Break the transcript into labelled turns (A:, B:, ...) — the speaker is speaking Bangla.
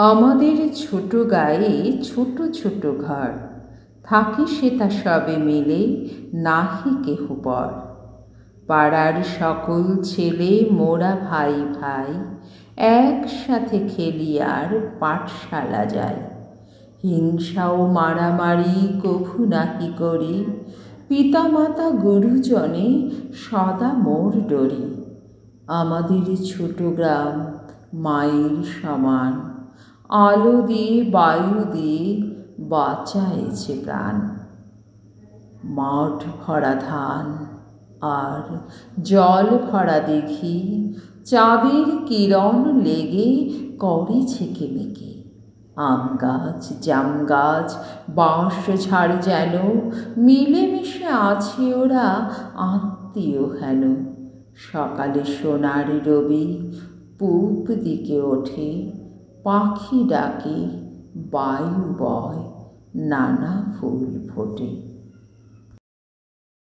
A: আমাদের ছোট গায়ে ছোট ছোট ঘর, থাকি সেটা সবে মিলে, নাহি কেহ পর। পাড়ার সকল ছেলে মোরা ভাই ভাই, একসাথে খেলি আর পাঠশালা যাই। হিংসা ও মারামারি কভু নাহি করি, পিতা মাতা গুরুজনে সদা মোর ডরি। আমাদের ছোট গ্রাম মায়ের সমান, আলো দিয়ে বায়ু দিয়ে বাঁচায়েছে প্রাণ। মাঠ ভরা ধান আর জল ভরা দিঘি, চাঁদের কিরণ লেগে করে ঝিকিমিকি। আম গাছ জাম গাছ বাঁশ ঝাড় যেন মিলেমিশে আছে ওরা আত্মীয় হেন। সকালে সোনার রবি পূব দিকে ওঠে, পাখি ডাকে বায়ু বয় নানা ফুল ফোটে।